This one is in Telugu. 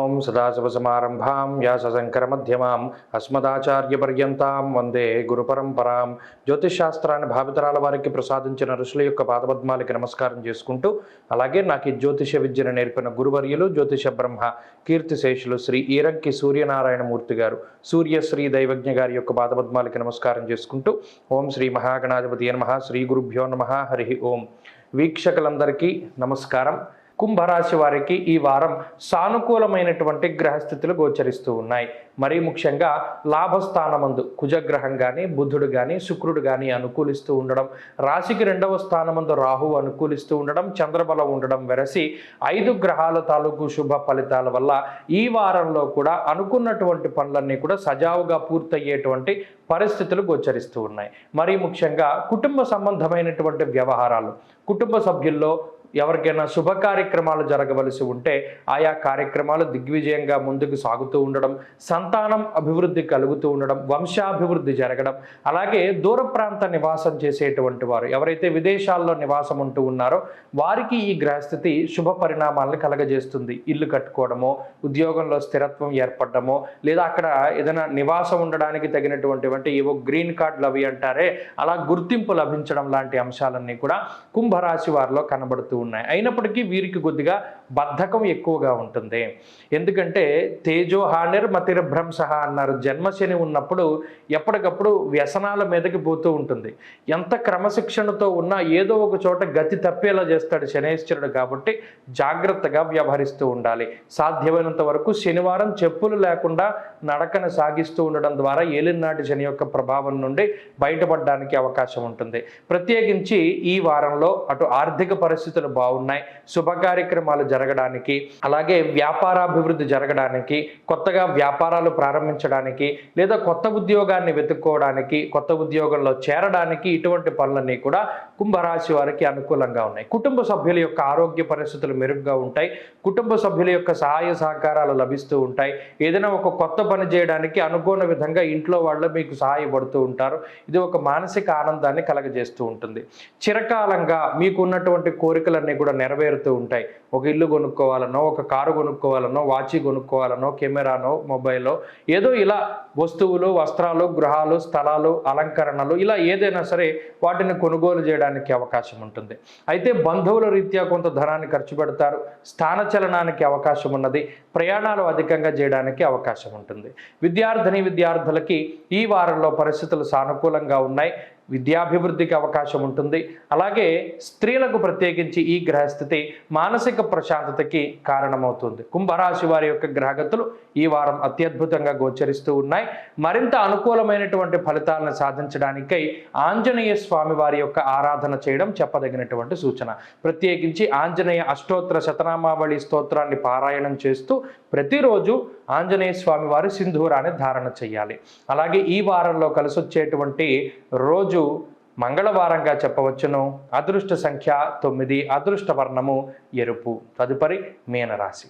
ఓం సదాశివసమారంభాం వ్యాసశంకరమధ్యమాం అస్మదాచార్యపర్యంతాం వందే గురుపరంపరాం. జ్యోతిషాస్త్రాన్ని భావితరాల వారికి ప్రసాదించిన ఋషుల యొక్క పాదపద్మాలకి నమస్కారం చేసుకుంటూ, అలాగే నాకు ఈ జ్యోతిష విద్యను నేర్పిన గురువర్యులు జ్యోతిష బ్రహ్మ కీర్తిశేషులు శ్రీ ఈరంకి సూర్యనారాయణమూర్తి గారు, సూర్యశ్రీ దైవజ్ఞ గారి యొక్క పాదపద్మాలకి నమస్కారం చేసుకుంటూ, ఓం శ్రీ మహాగణాధిపతి నమః, శ్రీ గురుభ్యో నమః, హరి ఓం. వీక్షకులందరికీ నమస్కారం. కుంభరాశి వారికి ఈ వారం సానుకూలమైనటువంటి గ్రహస్థితులు గోచరిస్తూ ఉన్నాయి. మరీ ముఖ్యంగా లాభస్థానమందు కుజగ్రహం కానీ, బుధుడు కానీ, శుక్రుడు కానీ అనుకూలిస్తూ ఉండడం, రాశికి 2వ స్థానమందు రాహువు అనుకూలిస్తూ ఉండడం, చంద్రబలం ఉండడం వెరసి 5 గ్రహాల తాలూకు శుభ ఫలితాల వల్ల ఈ వారంలో కూడా అనుకున్నటువంటి పనులన్నీ కూడా సజావుగా పూర్తయ్యేటువంటి పరిస్థితులు గోచరిస్తూ ఉన్నాయి. మరీ ముఖ్యంగా కుటుంబ సంబంధమైనటువంటి వ్యవహారాలు, కుటుంబ సభ్యుల్లో ఎవరికైనా శుభ కార్యక్రమాలు జరగవలసి ఉంటే ఆయా కార్యక్రమాలు దిగ్విజయంగా ముందుకు సాగుతూ ఉండడం, సంతానం అభివృద్ధి కలుగుతూ ఉండడం, వంశాభివృద్ధి జరగడం, అలాగే దూర ప్రాంత నివాసం చేసేటువంటి వారు ఎవరైతే విదేశాల్లో నివాసం ఉంటూ ఉన్నారో వారికి ఈ గ్రహస్థితి శుభ పరిణామాలను కలగజేస్తుంది. ఇల్లు కట్టుకోవడమో, ఉద్యోగంలో స్థిరత్వం ఏర్పడమో, లేదా అక్కడ ఏదైనా నివాసం ఉండడానికి తగినటువంటి ఏవో గ్రీన్ కార్డులు అవి అంటారే, అలా గుర్తింపు లభించడం లాంటి అంశాలన్నీ కూడా కుంభరాశి వారిలో కనబడుతూ ఉన్నాయి. అయినప్పటికీ వీరికి కొద్దిగా బద్ధకం ఎక్కువగా ఉంటుంది. ఎందుకంటే తేజో హానిర్ మతిర్భ్రంశ అన్నారు. జన్మశని ఉన్నప్పుడు ఎప్పటికప్పుడు వ్యసనాల మీదకి పోతూ ఉంటుంది. ఎంత క్రమశిక్షణతో ఉన్నా ఏదో ఒక చోట గతి తప్పేలా చేస్తాడు శనేశ్వరుడు. కాబట్టి జాగ్రత్తగా వ్యవహరిస్తూ ఉండాలి. సాధ్యమైనంత వరకు శనివారం చెప్పులు లేకుండా నడకను సాగిస్తూ ఉండడం ద్వారా ఏలినాటి శని యొక్క ప్రభావం నుండి బయటపడడానికి అవకాశం ఉంటుంది. ప్రత్యేకించి ఈ వారంలో అటు ఆర్థిక పరిస్థితులు బాగున్నాయి, శుభ కార్యక్రమాలు జరగడానికి, అలాగే వ్యాపారాభివృద్ధి జరగడానికి, కొత్తగా వ్యాపారాలు ప్రారంభించడానికి, లేదా కొత్త ఉద్యోగాన్ని వెతుక్కోవడానికి, కొత్త ఉద్యోగంలో చేరడానికి ఇటువంటి పనులన్నీ కూడా కుంభరాశి వారికి అనుకూలంగా ఉన్నాయి. కుటుంబ సభ్యుల యొక్క ఆరోగ్య పరిస్థితులు మెరుగ్గా ఉంటాయి. కుటుంబ సభ్యుల యొక్క సహాయ సహకారాలు లభిస్తూ ఉంటాయి. ఏదైనా ఒక కొత్త పని చేయడానికి అనుకోని విధంగా ఇంట్లో వాళ్ళు మీకు సహాయపడుతూ ఉంటారు. ఇది ఒక మానసిక ఆనందాన్ని కలగజేస్తూ ఉంటుంది. చిరకాలంగా మీకు ఉన్నటువంటి కోరికలన్నీ కూడా నెరవేరుతూ ఉంటాయి. ఒక ఇల్లు కొనుక్కోవాలనో, ఒక కారు కొనుక్కోవాలనో, వాచి కొనుక్కోవాలనో, కెమెరానో, మొబైల్లో ఏదో ఇలా వస్తువులు, వస్త్రాలు, గృహాలు, స్థలాలు, అలంకరణలు ఇలా ఏదైనా సరే వాటిని కొనుగోలు చేయడానికి అవకాశం ఉంటుంది. అయితే బంధువుల రీత్యా కొంత ధనాన్ని ఖర్చు పెడతారు. స్థానచలనానికి అవకాశం ఉన్నది. ప్రయాణాలు అధికంగా చేయడానికి అవకాశం ఉంటుంది. విద్యార్థులకి ఈ వారంలో పరిస్థితులు సానుకూలంగా ఉన్నాయి. విద్యాభివృద్ధికి అవకాశం ఉంటుంది. అలాగే స్త్రీలకు ప్రత్యేకించి ఈ గ్రహస్థితి మానసిక ప్రశాంతతకి కారణమవుతుంది. కుంభరాశి వారి యొక్క గ్రహగతులు ఈ వారం అత్యద్భుతంగా గోచరిస్తూ ఉన్నాయి. మరింత అనుకూలమైనటువంటి ఫలితాలను సాధించడానికై ఆంజనేయ స్వామి వారి యొక్క ఆరాధన చేయడం చెప్పదగినటువంటి సూచన. ప్రత్యేకించి ఆంజనేయ అష్టోత్తర శతనామావళి స్తోత్రాన్ని పారాయణం చేస్తూ ప్రతిరోజు ఆంజనేయ స్వామి వారి సింధూరాన్ని ధారణ చేయాలి. అలాగే ఈ వారంలో కలిసొచ్చేటువంటి రోజు మంగళవారంగా చెప్పవచ్చును. అదృష్ట సంఖ్య 9, అదృష్ట వర్ణము ఎరుపు. తదుపరి మీనరాశి.